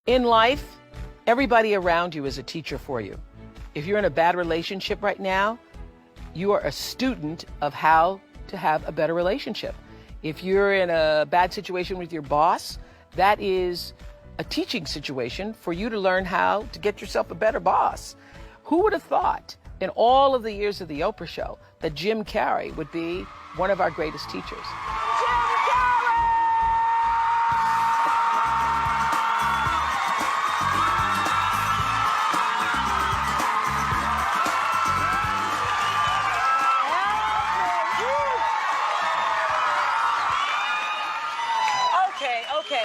In life, everybody around you is a teacher for you. If you're in a bad relationship right now, you are a student of how to have a better relationship. If you're in a bad situation with your boss, that is a teaching situation for you to learn how to get yourself a better boss. Who would have thought in all of the years of the Oprah show that Jim Carrey would be one of our greatest teachers? Okay.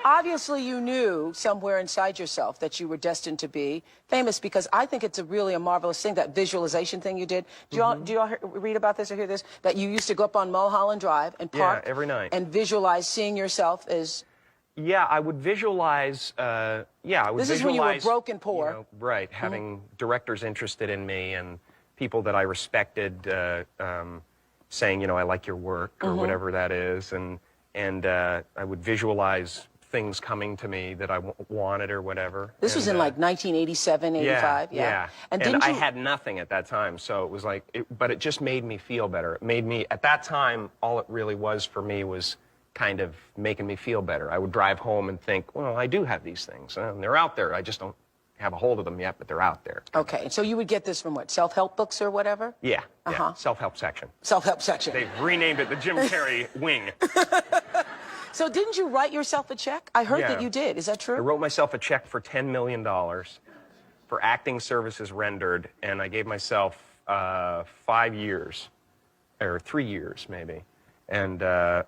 Obviously you knew somewhere inside yourself that you were destined to be famous, because I think it's really a marvelous thing, that visualization thing you did. Do you all read about this or hear this? That you used to go up on Mulholland Drive and park every night and visualize seeing yourself as... Yeah, I would visualize, This is when you were broke and poor. You know, right, having directors interested in me and people that I respected saying, you know, I like your work or whatever that is, and I would visualize things coming to me that I wanted or whatever. This was in like 1987, 85? Yeah. And I had nothing at that time, so it was like, but it just made me feel better. It made me, at that time, all it really was for me was kind of making me feel better. I would drive home and think, well, I do have these things, and they're out there. I just don't have a hold of them yet, but they're out there. Okay, so you would get this from what, self-help books or whatever? Yeah, self-help section. Self-help section. They've renamed it the Jim Carrey wing. So didn't you write yourself a check? I heard that you did. Is that true? I wrote myself a check for $10 million for acting services rendered, and I gave myself 5 years, or 3 years maybe, and I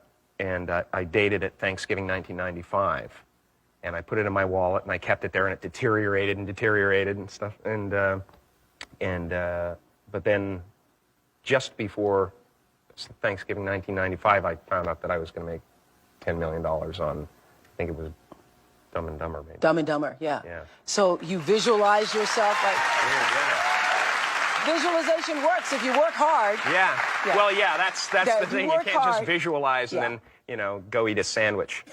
dated it Thanksgiving 1995. And I put it in my wallet, and I kept it there, and it deteriorated and stuff. But then, just before Thanksgiving 1995, I found out that I was going to make $10 million on, I think it was Dumb and Dumber, maybe. Dumb and Dumber, yeah. So you visualize yourself like... Visualization works if you work hard. Yeah. Well, yeah, that's the thing. You can't just visualize and then, you know, go eat a sandwich.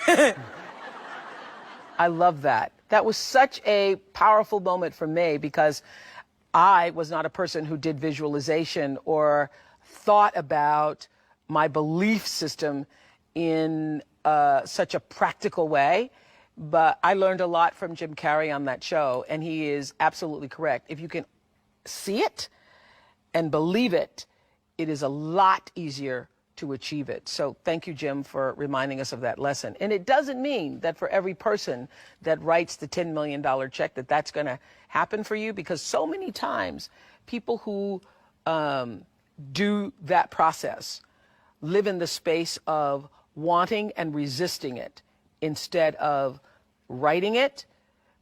I love that. That was such a powerful moment for me, because I was not a person who did visualization or thought about my belief system in such a practical way. But I learned a lot from Jim Carrey on that show, and he is absolutely correct. If you can see it and believe it, it is a lot easier to achieve it. So thank you, Jim, for reminding us of that lesson. And it doesn't mean that for every person that writes the $10 million check that that's going to happen for you, because so many times people who do that process live in the space of wanting and resisting it instead of writing it,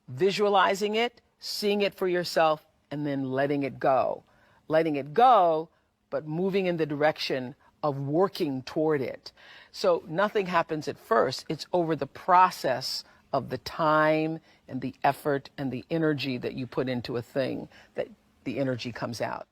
visualizing it, seeing it for yourself, and then letting it go. Letting it go, but moving in the direction of working toward it. So nothing happens at first. It's over the process of the time and the effort and the energy that you put into a thing that the energy comes out.